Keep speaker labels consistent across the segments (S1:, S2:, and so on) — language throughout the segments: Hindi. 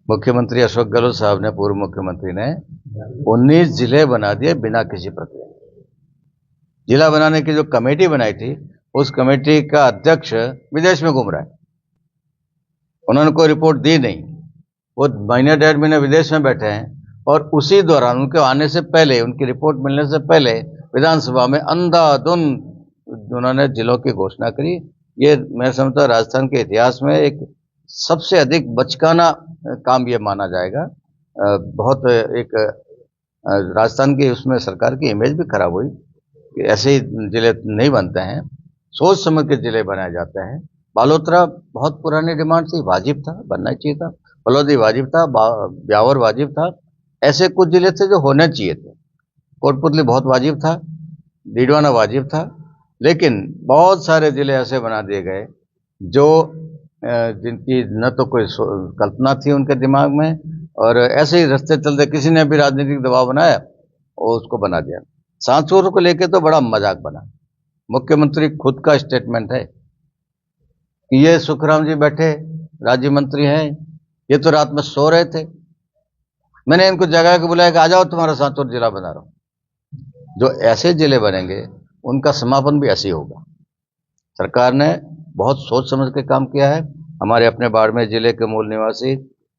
S1: मुख्यमंत्री अशोक गहलोत साहब ने, पूर्व मुख्यमंत्री ने 19 जिले बना दिए बिना किसी प्रक्रिया। जिला बनाने की जो कमेटी बनाई थी, उस कमेटी का अध्यक्ष विदेश में घूम रहा है। उन्होंने कोई रिपोर्ट दी नहीं। वो महीने 1.5 महीने विदेश में बैठे हैं और उसी दौरान उनके आने से पहले, उनकी रिपोर्ट मिलने से पहले विधानसभा में अंधाधुंध उन्होंने जिलों की घोषणा करी। ये मैं समझता हूँ राजस्थान के इतिहास में एक सबसे अधिक बचकाना काम ये माना जाएगा। बहुत एक राजस्थान की उसमें सरकार की इमेज भी खराब हुई कि ऐसे ही जिले नहीं बनते हैं, सोच समझ के जिले बनाए जाते हैं। बालोतरा बहुत पुरानी डिमांड थी, वाजिब था, बनना चाहिए था। फलौदी वाजिब था, ब्यावर वाजिब था। ऐसे कुछ जिले थे जो होने चाहिए थे। कोटपुतली बहुत वाजिब था, डीडवाना वाजिब था, लेकिन बहुत सारे जिले ऐसे बना दिए गए जो जिनकी न तो कोई कल्पना थी उनके दिमाग में, और ऐसे ही रास्ते चलते किसी ने भी राजनीतिक दबाव बनाया और उसको बना दिया। सांसौर को लेके तो बड़ा मजाक बना। मुख्यमंत्री खुद का स्टेटमेंट है कि ये सुखराम जी बैठे राज्य मंत्री हैं, ये तो रात में सो रहे थे, मैंने इनको जगह के बुलाया कि आ जाओ तुम्हारा सांसौर जिला बना रहा हूं। जो ऐसे जिले बनेंगे उनका समापन भी ऐसे ही होगा। सरकार ने बहुत सोच समझ के काम किया है। हमारे अपने बाड़मेर जिले के मूल निवासी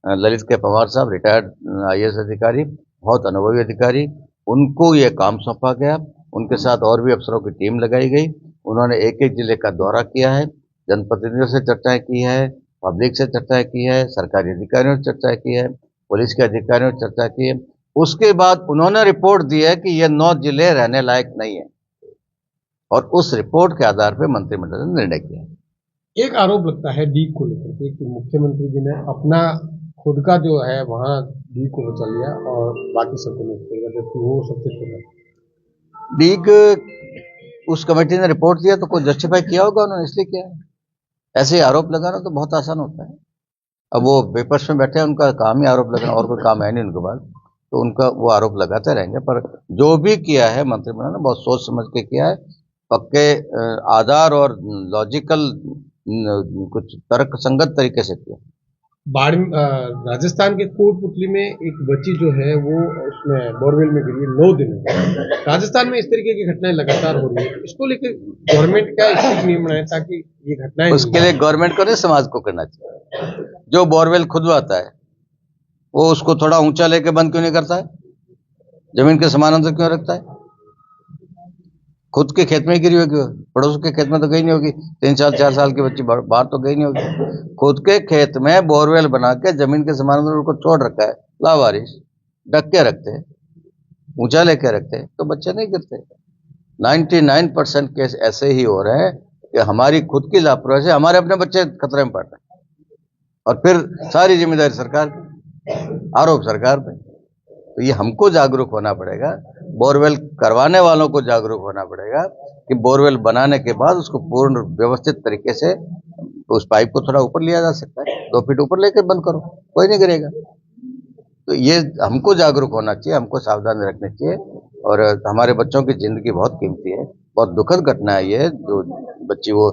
S1: ललित के पवार साहब, रिटायर्ड IAS अधिकारी, बहुत अनुभवी अधिकारी, उनको ये काम सौंपा गया। उनके साथ और भी अफसरों की टीम लगाई गई। उन्होंने एक एक जिले का दौरा किया है, जनप्रतिनिधियों से चर्चाएं की है, पब्लिक से चर्चाएं की है, सरकारी अधिकारियों से चर्चा की है, पुलिस के अधिकारियों से चर्चा की है। उसके बाद उन्होंने रिपोर्ट दी है कि ये 9 जिले रहने लायक नहीं है, और उस रिपोर्ट के आधार पर मंत्रिमंडल ने निर्णय किया।
S2: एक आरोप लगता है डीग को लेकर के कि मुख्यमंत्री जी ने अपना खुद का जो है वहां डीग को बचा लिया और बाकी सबको मुक्त कर दिया, जबकि वो सबसे छोटा।
S1: डीग उस कमेटी ने रिपोर्ट दिया तो कोई जस्टिफाई किया होगा उन्होंने, इसलिए किया है। ऐसे आरोप लगाना तो बहुत आसान होता है। अब वो विपक्ष में बैठे हैं, उनका काम ही आरोप लगाना, और कोई काम है नहीं उनके पास, तो उनका वो आरोप लगाते रहेंगे। पर जो भी किया है मंत्रिमंडल ने बहुत सोच समझ के किया है, पक्के आधार और लॉजिकल कुछ तर्क संगत तरीके से किया।
S2: राजस्थान के कोटपुतली में एक बच्ची जो है वो उसमें बोरवेल में गिरी 9 दिन में। राजस्थान में इस तरीके की घटनाएं लगातार हो रही है, इसको लेकर गवर्नमेंट का स्ट्रिक्ट नियम बनाए ताकि ये घटनाएं।
S1: उसके लिए गवर्नमेंट को नहीं, समाज को करना चाहिए। जो बोरवेल खुदवाता है वो उसको थोड़ा ऊंचा लेके बंद क्यों नहीं करता है? जमीन के समानांतर क्यों रखता है? खुद के खेत में ही गिरी होगी, पड़ोस के खेत में तो गई नहीं होगी। 3 साल 4 साल की बच्ची बाहर तो गई नहीं होगी। खुद के खेत में बोरवेल बना के जमीन के समानांतर उसको छोड़ रखा है, लावारिस ढक के रखते हैं, ऊंचा लेके रखते हैं, तो बच्चे नहीं गिरते। 99% केस ऐसे ही हो रहे हैं कि हमारी खुद की लापरवाही से हमारे अपने बच्चे खतरे में पड़ रहे हैं, और फिर सारी जिम्मेदारी सरकार की, आरोप सरकार पे। तो ये हमको जागरूक होना पड़ेगा, बोरवेल करवाने वालों को जागरूक होना पड़ेगा कि बोरवेल बनाने के बाद उसको पूर्ण व्यवस्थित तरीके से उस पाइप को थोड़ा ऊपर लिया जा सकता है, 2 फीट ऊपर लेकर बंद करो, कोई नहीं करेगा। तो ये हमको जागरूक होना चाहिए, हमको सावधानी रखनी चाहिए। और हमारे बच्चों की जिंदगी बहुत कीमती है। बहुत दुखद घटना है ये, जो बच्ची वो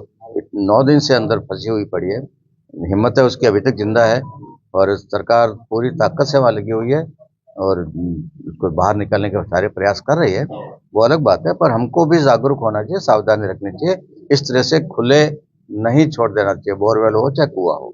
S1: 9 दिन से अंदर फंसी हुई पड़ी है। हिम्मत है उसकी, अभी तक जिंदा है, और सरकार पूरी ताकत से वहां लगी हुई है और उसको बाहर निकालने के सारे प्रयास कर रही है, वो अलग बात है। पर हमको भी जागरूक होना चाहिए, सावधानी रखनी चाहिए। इस तरह से खुले नहीं छोड़ देना चाहिए, बोरवेल हो चाहे कुआं हो।